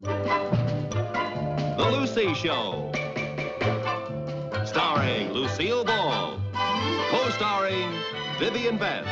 The Lucy Show. Starring Lucille Ball. Co-starring Vivian Vance.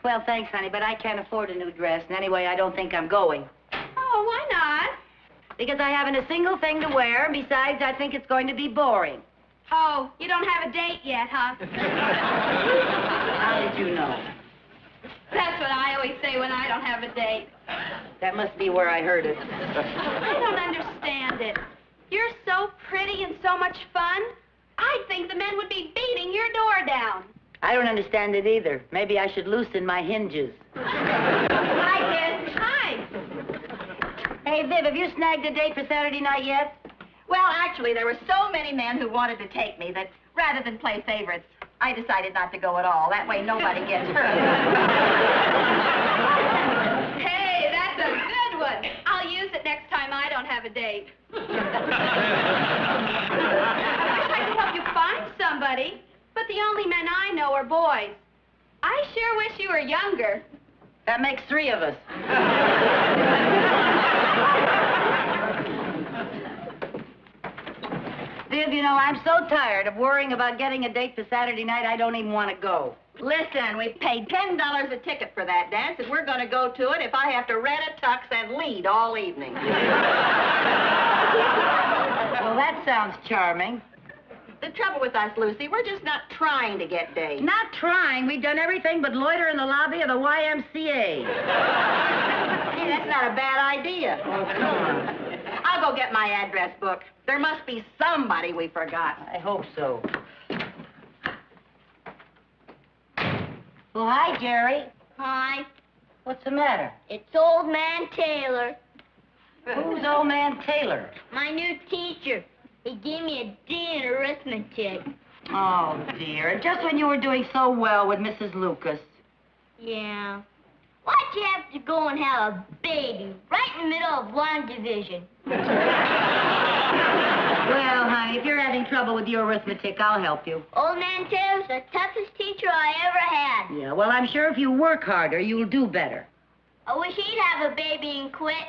Well, thanks, honey, but I can't afford a new dress. And anyway, I don't think I'm going. Oh, why not? Because I haven't a single thing to wear, and besides, I think it's going to be boring. Oh, you don't have a date yet, huh? How did you know? That's what I always say when I don't have a date. That must be where I heard it. I don't understand it. You're so pretty and so much fun. I think the men would be beating your door down. I don't understand it either. Maybe I should loosen my hinges. Hi, kid. Hi. Hey, Viv, have you snagged a date for Saturday night yet? Well, actually, there were so many men who wanted to take me that rather than play favorites, I decided not to go at all. That way nobody gets hurt. Hey, that's a good one. I'll use it next time I don't have a date. I wish I could help you find somebody. But the only men I know are boys. I sure wish you were younger. That makes 3 of us. Viv, you know, I'm so tired of worrying about getting a date for Saturday night, I don't even want to go. Listen, we paid $10 a ticket for that dance, and we're going to go to it if I have to rent a tux and lead all evening. Well, that sounds charming. The trouble with us, Lucy, we're just not trying to get dates. Not trying. We've done everything but loiter in the lobby of the YMCA. Hey, that's not a bad idea. Oh, come on. I'll go get my address book. There must be somebody we forgot. I hope so. Well, hi, Jerry. Hi. What's the matter? It's Old Man Taylor. Who's Old Man Taylor? My new teacher. He gave me a D in arithmetic. Oh, dear. Just when you were doing so well with Mrs. Lucas. Yeah. Why'd you have to go and have a baby right in the middle of one division? Well, honey, if you're having trouble with your arithmetic, I'll help you. Old Man Taylor's the toughest teacher I ever had. Yeah, well, I'm sure if you work harder, you'll do better. I wish he'd have a baby and quit.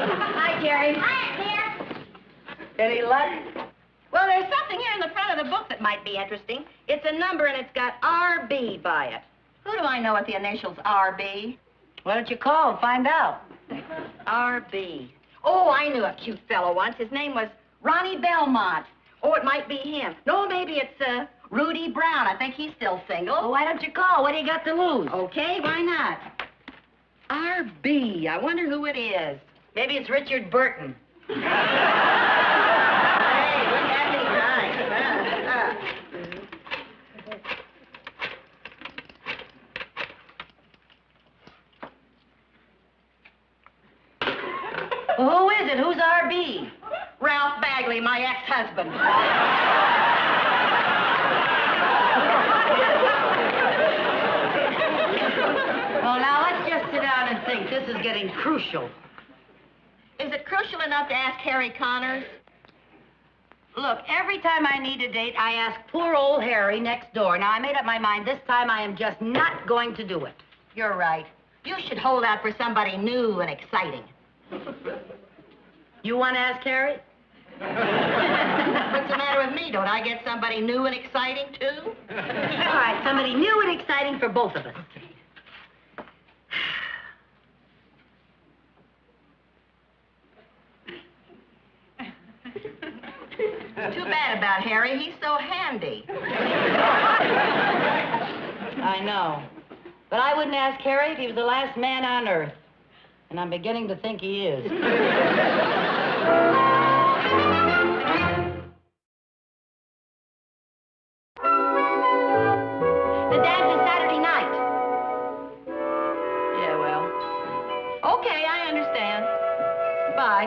Hi, Jerry. Hi, dear. Any luck? Well, there's something here in the front of the book that might be interesting. It's a number, and it's got RB by it. Who do I know with the initials RB? Why don't you call and find out? RB. Oh, I knew a cute fellow once. His name was Ronnie Belmont. Oh, it might be him. No, maybe it's Rudy Brown. I think he's still single. Well, why don't you call? What do you got to lose? Okay, why not? RB. I wonder who it is. Maybe it's Richard Burton. Hey, look at me, nice. Well, who is it? Who's RB? Ralph Bagley, my ex-husband. Well, now, let's just sit down and think. This is getting crucial. Is it crucial enough to ask Harry Connors? Look, every time I need a date, I ask poor old Harry next door. Now, I made up my mind this time I am just not going to do it. You're right. You should hold out for somebody new and exciting. You want to ask Harry? What's the matter with me? Don't I get somebody new and exciting, too? All right, somebody new and exciting for both of us. Too bad about Harry. He's so handy. I know. But I wouldn't ask Harry if he was the last man on Earth. And I'm beginning to think he is. The dance is Saturday night. Yeah, well. Okay, I understand. Bye.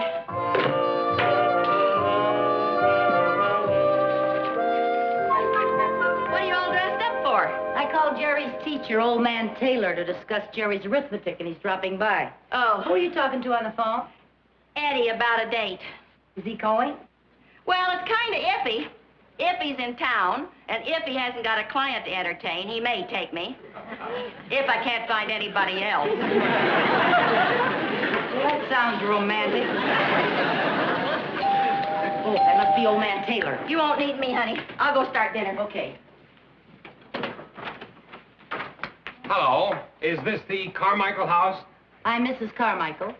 What are you all dressed up for? I called Jerry's teacher, old man Taylor, to discuss Jerry's arithmetic, and he's dropping by. Oh, Who are you talking to on the phone? Eddie, about a date. Is he going? Well, it's kind of iffy. If he's in town, and if he hasn't got a client to entertain, he may take me. If I can't find anybody else. Well, that sounds romantic. Oh, that must be old man Taylor. You won't need me, honey. I'll go start dinner. Okay. Hello. Is this the Carmichael house? I'm Mrs. Carmichael.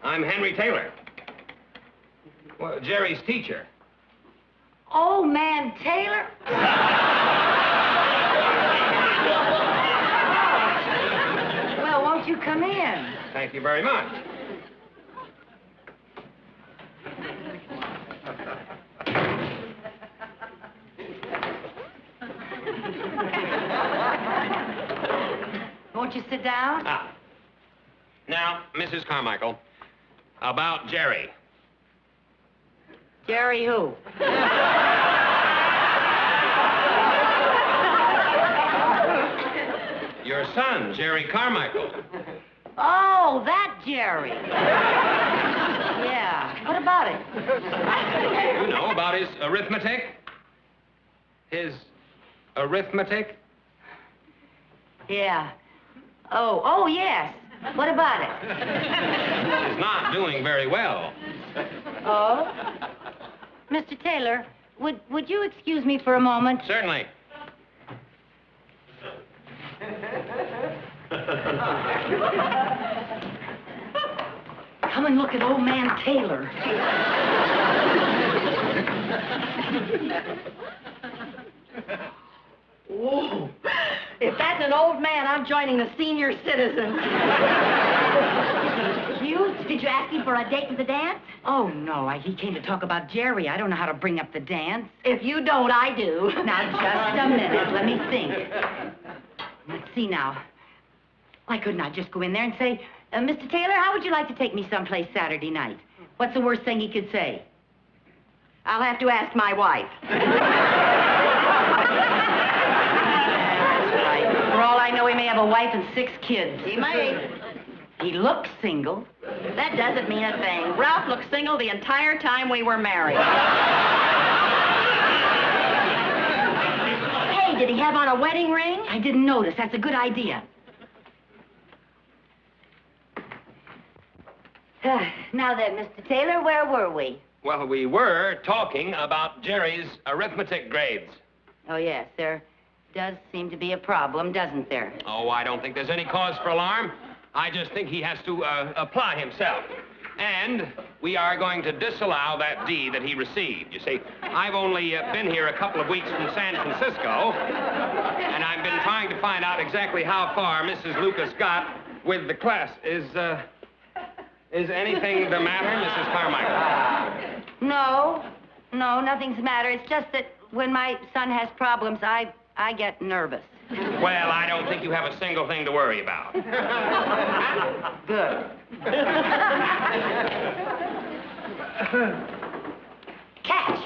I'm Henry Taylor. Well, Jerry's teacher. Old man Taylor? Well, won't you come in? Thank you very much. Won't you sit down? Now, Mrs. Carmichael, about Jerry. Jerry who? Your son, Jerry Carmichael. Oh, that Jerry. Yeah. What about it? You know about his arithmetic? His arithmetic? Yeah. Oh, yes. What about it? He's not doing very well. Oh? Mr. Taylor, would you excuse me for a moment? Certainly. Come and look at old man Taylor. Whoa. If that's an old man, I'm joining the senior citizens. Cute? Did you ask him for a date to the dance? Oh, no. He came to talk about Jerry. I don't know how to bring up the dance. If you don't, I do. Now, just a minute. Let me think. Let's see now. Why couldn't I just go in there and say, Mr. Taylor, how would you like to take me someplace Saturday night? What's the worst thing he could say? I'll have to ask my wife. That's right. For all I know, he may have a wife and 6 kids. He may. He looks single. That doesn't mean a thing. Ralph looked single the entire time we were married. Hey, did he have on a wedding ring? I didn't notice. That's a good idea. Now then, Mr. Taylor, where were we? Well, we were talking about Jerry's arithmetic grades. Oh, yes, there does seem to be a problem, doesn't there? Oh, I don't think there's any cause for alarm. I just think he has to apply himself. And we are going to disallow that D that he received. You see, I've only been here a couple of weeks from San Francisco, and I've been trying to find out exactly how far Mrs. Lucas got with the class. Is anything the matter, Mrs. Carmichael? No, nothing's the matter. It's just that when my son has problems, I get nervous. Well, I don't think you have a single thing to worry about. Good. Catch!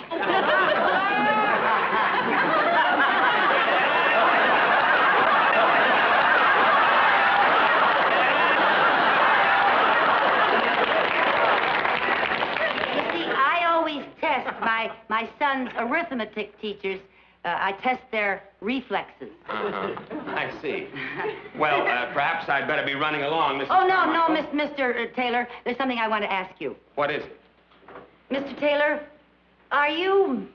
My son's arithmetic teachers, I test their reflexes. I see. Well, perhaps I'd better be running along, Mrs. Oh, no, Carmichael. Mr. Taylor. There's something I want to ask you. What is it? Mr. Taylor, are you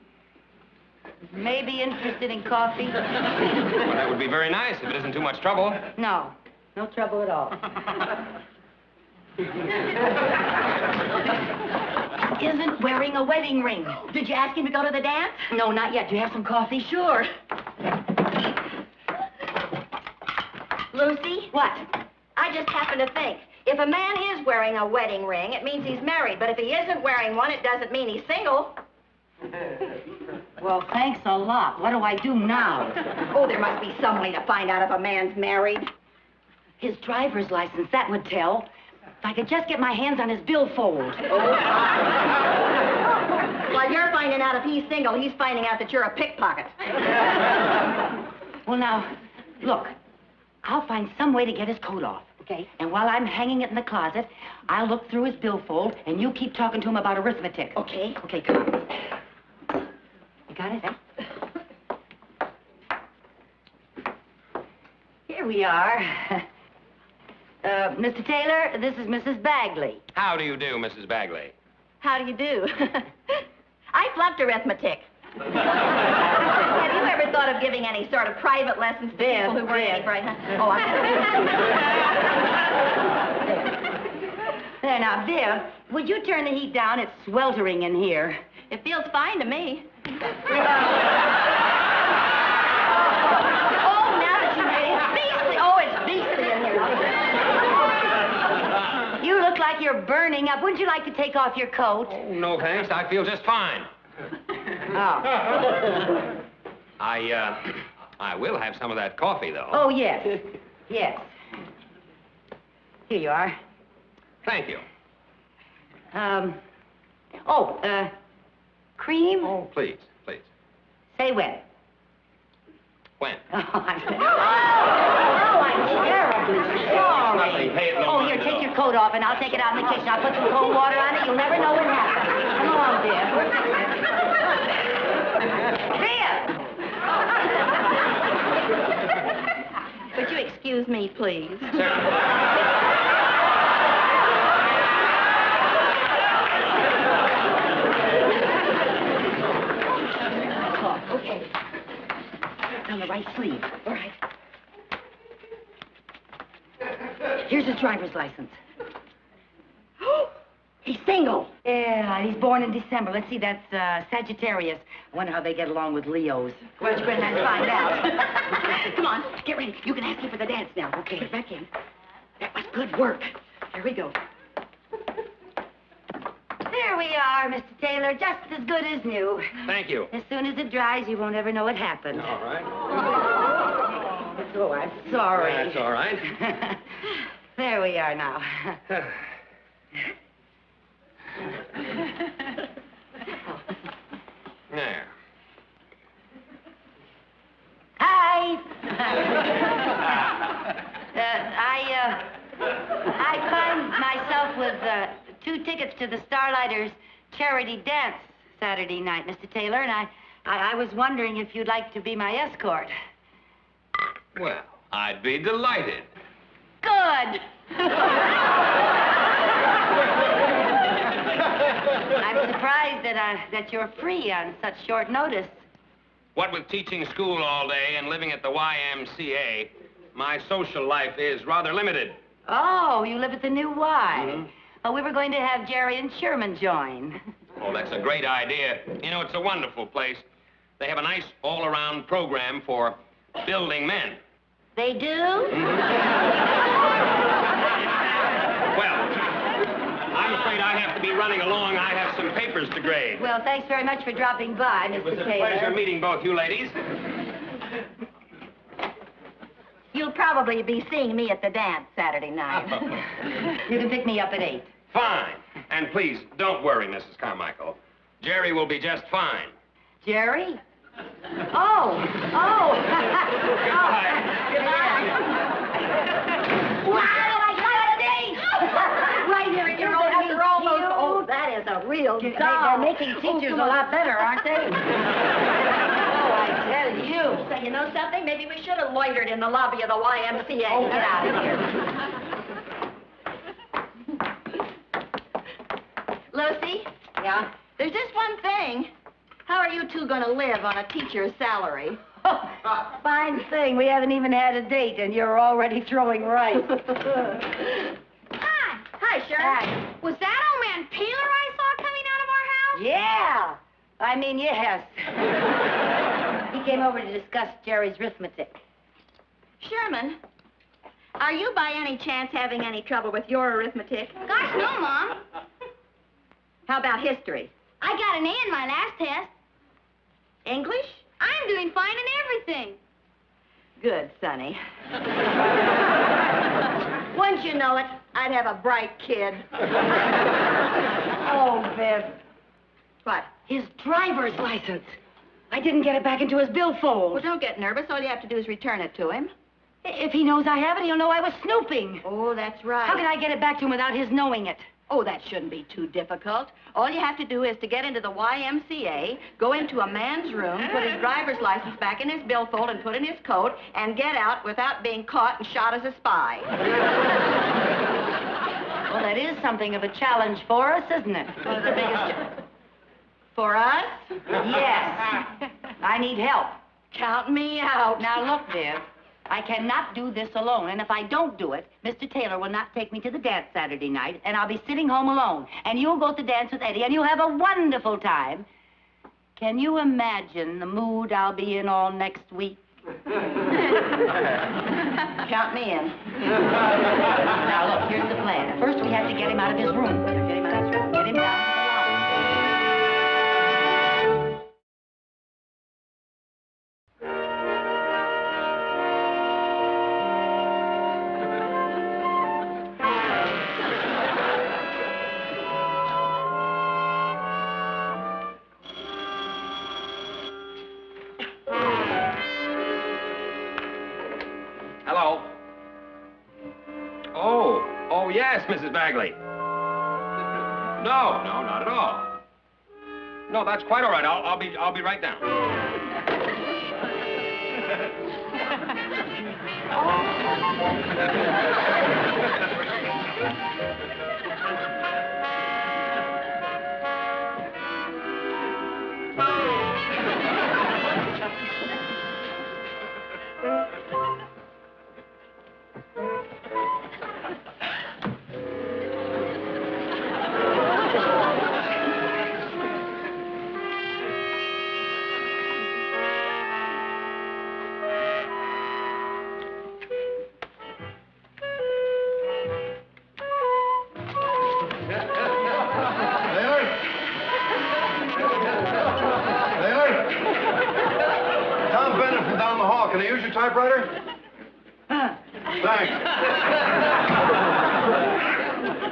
maybe interested in coffee? Well, that would be very nice if it isn't too much trouble. No trouble at all. isn't wearing a wedding ring. Did you ask him to go to the dance? No, not yet. Do you have some coffee? Sure. Lucy? What? I just happen to think, if a man is wearing a wedding ring, it means he's married. But if he isn't wearing one, it doesn't mean he's single. Well, thanks a lot. What do I do now? Oh, there must be some way to find out if a man's married. His driver's license, that would tell. If I could just get my hands on his billfold. While you're finding out if he's single, he's finding out that you're a pickpocket. Well, now, look. I'll find some way to get his coat off. Okay. And while I'm hanging it in the closet, I'll look through his billfold, and you keep talking to him about arithmetic. Okay. Okay, come on. You got it? Here we are. Mr. Taylor, this is Mrs. Bagley. How do you do, Mrs. Bagley? How do you do? I flunked arithmetic. Have you ever thought of giving any sort of private lessons to people who weren't any bright? Oh, I'm There, now, Viv, would you turn the heat down? It's sweltering in here. It feels fine to me. Oh, now that you made it beastly. Oh, it's beastly in here. You look like you're burning up. Wouldn't you like to take off your coat? Oh, no, thanks. I feel just fine. Oh. I will have some of that coffee, though. Oh, yes. Yes. Here you are. Thank you. Cream? Oh, please, please. Say when. When? I'm terribly sorry. Nothing. Pay it no Oh, mind here, at take all. your coat off, and I'll take it out in the kitchen. I'll put some cold water on it. You'll never know what happened. Come along, dear. Would you excuse me, please? Okay. It's on the right sleeve. All right. Here's his driver's license. He's single. Yeah, he's born in December. Let's see, that's Sagittarius. I wonder how they get along with Leos. Well, you're going to have to find out. Come on, get ready. You can ask him for the dance now. Okay. Get back in. That was good work. Here we go. There we are, Mr. Taylor. Just as good as new. Thank you. As soon as it dries, you won't ever know what happened. All right. Oh, I'm sorry. That's all right. There we are now. There. Hi. I find myself with 2 tickets to the Starlighters charity dance Saturday night, Mr. Taylor, and I was wondering if you'd like to be my escort. Well, I'd be delighted. Good. I'm surprised that you're free on such short notice. What with teaching school all day and living at the YMCA, my social life is rather limited. Oh, you live at the New Y. Mm-hmm. Oh, we were going to have Jerry and Sherman join. Oh, that's a great idea. You know, it's a wonderful place. They have a nice all-around program for building men. They do? Well, I'm afraid I have to be running along. I have some papers to grade. Well, thanks very much for dropping by, Mr. It was a Taylor. pleasure meeting both you ladies. You'll probably be seeing me at the dance Saturday night. You can pick me up at 8. Fine. And please, don't worry, Mrs. Carmichael. Jerry will be just fine. Jerry? Oh. Goodbye. Wow, I got a date! Right here in your own After all those... Oh, that is a real doll. They're making teachers a lot better, aren't they? Oh, I tell you. So you know something? Maybe we should have loitered in the lobby of the YMCA. Oh, get out of here. Lucy? Yeah? There's just one thing. How are you two going to live on a teacher's salary? Oh, fine thing. We haven't even had a date, and you're already throwing rice. Hi. Hi, Sharon. Hi. Was that old man Taylor I saw coming out of Yeah. I mean, yes. He came over to discuss Jerry's arithmetic. Sherman, are you by any chance having any trouble with your arithmetic? Gosh, no, Mom. How about history? I got an A in my last test. English? I'm doing fine in everything. Good, Sonny. Wouldn't you know it, I'd have a bright kid. Oh, Viv. What? His driver's license. I didn't get it back into his billfold. Well, don't get nervous. All you have to do is return it to him. If he knows I have it, he'll know I was snooping. Oh, that's right. How can I get it back to him without his knowing it? Oh, that shouldn't be too difficult. All you have to do is to get into the YMCA, go into a man's room, put his driver's license back in his billfold and put in his coat, and get out without being caught and shot as a spy. Well, that is something of a challenge for us, isn't it? One of the biggest... For us? Yes. I need help. Count me out. Now, look, Viv. I cannot do this alone, and if I don't do it, Mr. Taylor will not take me to the dance Saturday night, and I'll be sitting home alone. And you'll go to dance with Eddie, and you'll have a wonderful time. Can you imagine the mood I'll be in all next week? Count me in. Now, look, here's the plan. First, we have to get him out of his room. Get him out of his room. Get him down. Hello. Oh, yes, Mrs. Bagley. No, not at all. No, that's quite all right. I'll be right down. Can I use your typewriter? Thanks.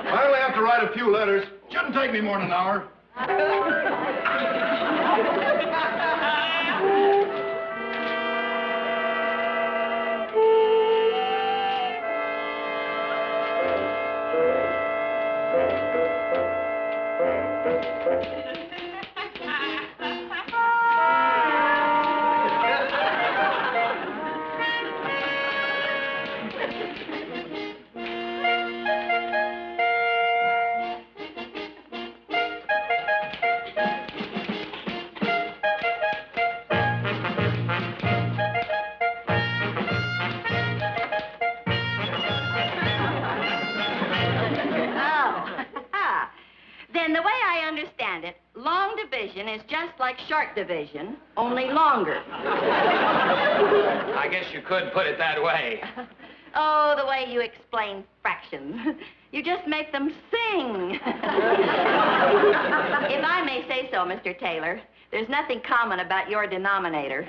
I only have to write a few letters. Shouldn't take me more than an hour. Then the way I understand it, long division is just like short division, only longer. I guess you could put it that way. Oh, the way you explain fractions. You just make them sing. If I may say so, Mr. Taylor, there's nothing common about your denominator.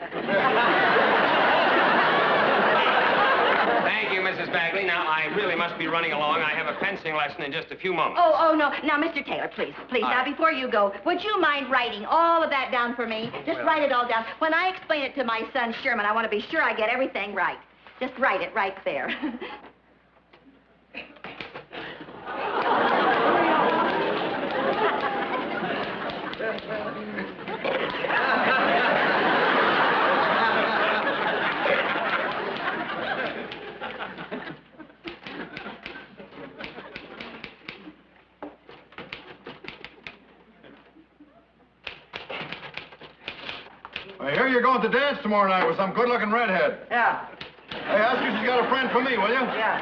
Thank you, Mrs. Bagley. Now, I really must be running along. I have a fencing lesson in just a few moments. Oh, no. Now, Mr. Taylor, please. Now, before you go, would you mind writing all of that down for me? Just write it all down. When I explain it to my son, Sherman, I want to be sure I get everything right. Just write it right there. I hear you're going to dance tomorrow night with some good-looking redhead. Yeah. Hey, ask her if she's got a friend for me, will you? Yeah.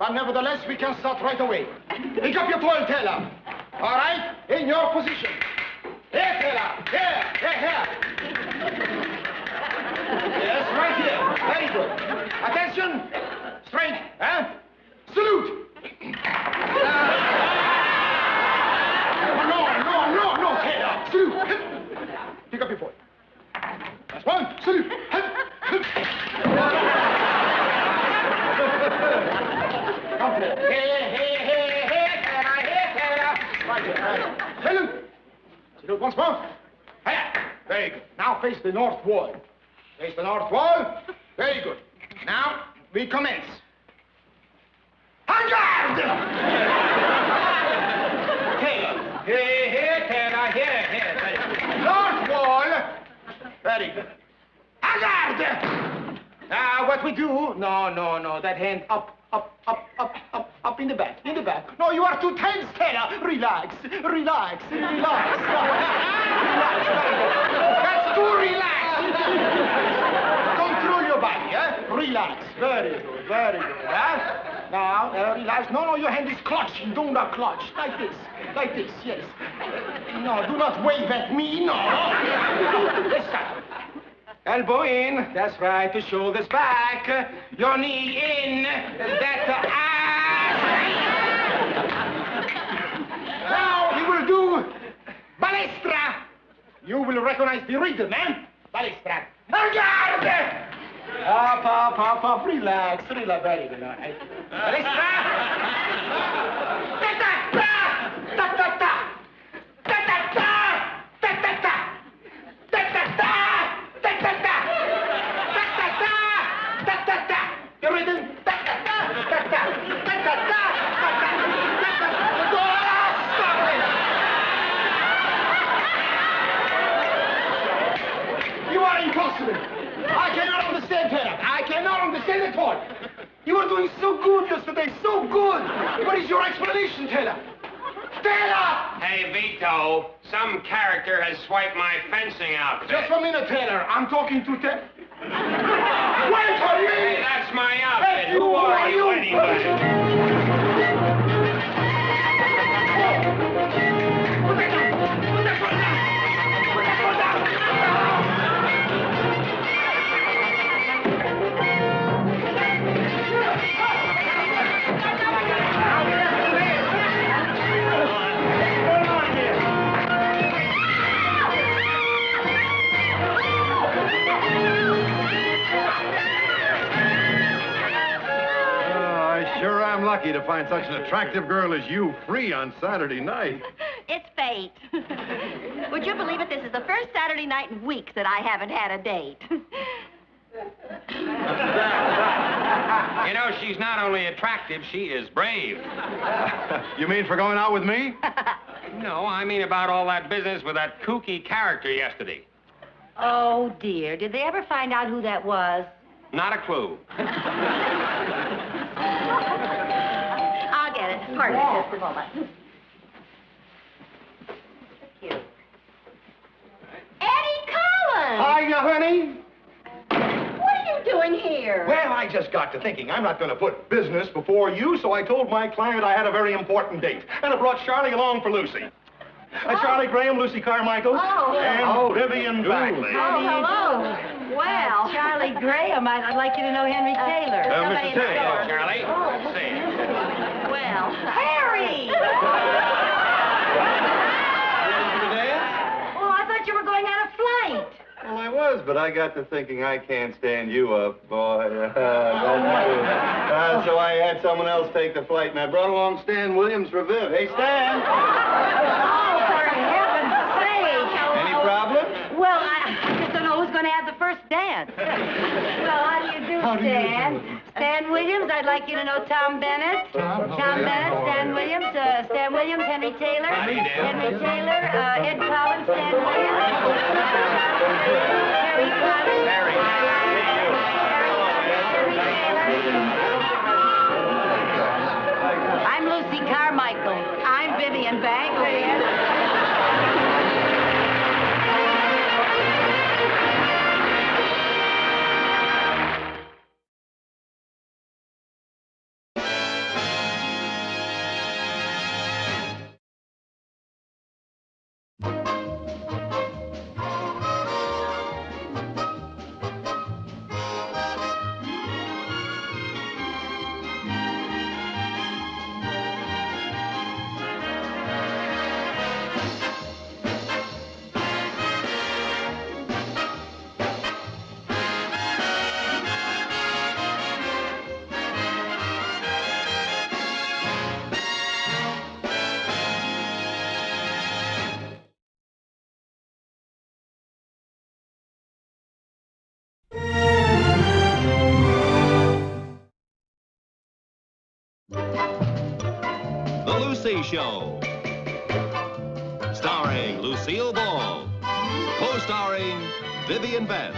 but nevertheless, we can start right away. Pick up your toil, Taylor. All right? In your position. Here, Taylor. Here. Yes, right here. Very good. Attention. Straight. Huh? Salute. No, Taylor. Salute. Pick up your foot. That's one. Salute. Come here. Here, Taylor. Right here. Salute. Salute once more. Here. Very good. Now face the north wall. Face the north wall. Very good. Now we commence. En garde! Taylor. Here, Taylor. Here. Very good. North wall. Very good. En garde! Now what we do? No. That hand up in the back. No, you are too tense, Taylor. Relax. Relax. That's too relaxed. Control your body, Relax. Very good, Now, relax. No, your hand is clutching. Do not clutch. Like this, yes. No, do not wave at me, no. Let's start. Elbow in. That's right. The shoulders back. Your knee in. Now you will do balestra. You will recognize the rhythm, Balestra. En garde! Up. Relax. Very good. Balestra. Ta-ta-ta. The rhythm. You are impossible. I cannot understand, Taylor. I cannot understand at all. You were doing so good yesterday, so good. What is your explanation, Taylor? Taylor! Hey, Vito, some character has swiped my fencing outfit. Just a minute, Taylor. I'm talking to Taylor. Wait for me! Hey, that's my outfit. Hey, who are you anyway? Sure, I'm lucky to find such an attractive girl as you free on Saturday night. It's fate. Would you believe it? This is the first Saturday night in weeks that I haven't had a date. You know, she's not only attractive, she is brave. You mean for going out with me? No, I mean about all that business with that kooky character yesterday. Oh, dear. Did they ever find out who that was? Not a clue. I'll get it. Pardon me just a moment. Thank you. Eddie Collins! Hiya, honey. What are you doing here? Well, I just got to thinking. I'm not going to put business before you, so I told my client I had a very important date. And I brought Charlie along for Lucy. Charlie Graham, Lucy Carmichael, and Vivian Bagley. Oh, hello. Well. Charlie Graham. I'd like you to know Henry Taylor. Mr. Taylor. Hello, Charlie. See. Well. Harry! Oh, I thought you were going on a flight. Well, I was, but I got to thinking I can't stand you up, boy. So I had someone else take the flight, and I brought along Stan Williams for Viv. Hey, Stan! Oh, for heaven's sake! Any problem? Well, I just don't know who's going to have the first dance. Well, how do you do, Stan? Stan Williams, I'd like you to know Tom Bennett. Tom Bennett, Stan Williams, Henry Taylor. Henry Taylor, Ed Collins, Stan Williams. Harry Collins. Harry. I'm Lucy Carmichael. I'm Vivian Bagley. Lucy Show. Starring Lucille Ball. Co-starring Vivian Vance.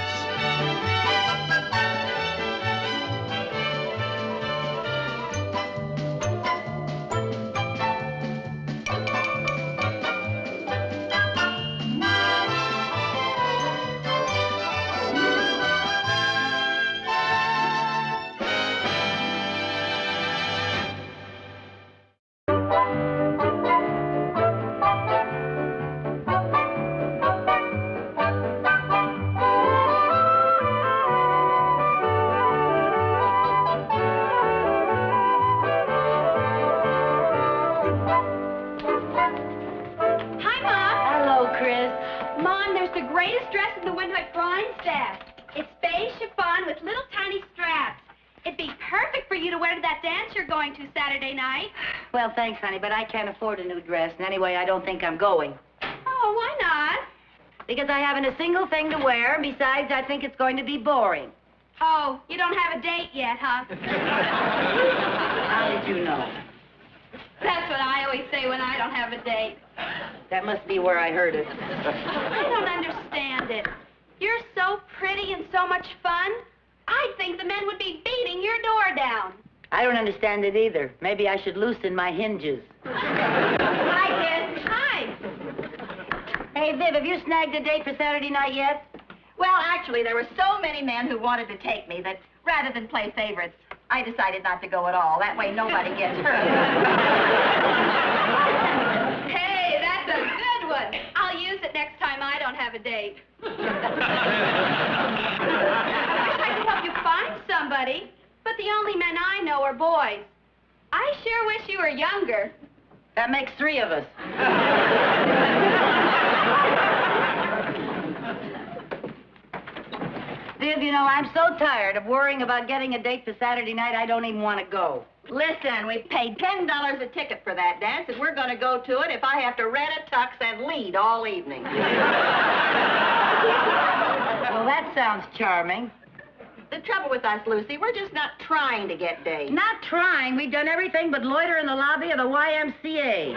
Hi, Mom. Hello, Chris. Mom, there's the greatest dress in the window at Brian's staff. It's beige chiffon with little tiny straps. It'd be perfect for you to wear to that dance you're going to Saturday night. Well, thanks, honey, but I can't afford a new dress. And anyway, I don't think I'm going. Oh, why not? Because I haven't a single thing to wear. Besides, I think it's going to be boring. Oh, you don't have a date yet, huh? How did you know? That's what I always say when I don't have a date. That must be where I heard it. I don't understand it. You're so pretty and so much fun. I think the men would be beating your door down. I don't understand it either. Maybe I should loosen my hinges. Hi, Liz. Hi. Hey, Viv, have you snagged a date for Saturday night yet? Well, actually, there were so many men who wanted to take me that rather than play favorites, I decided not to go at all. That way nobody gets hurt. Hey, that's a good one. I'll use it next time I don't have a date. I can help you find somebody, but the only men I know are boys. I sure wish you were younger. That makes 3 of us. Viv, you know, I'm so tired of worrying about getting a date for Saturday night, I don't even want to go. Listen, we paid $10 a ticket for that dance, and we're going to go to it if I have to rent a tux and lead all evening. Well, that sounds charming. The trouble with us, Lucy, we're just not trying to get dates. Not trying. We've done everything but loiter in the lobby of the YMCA.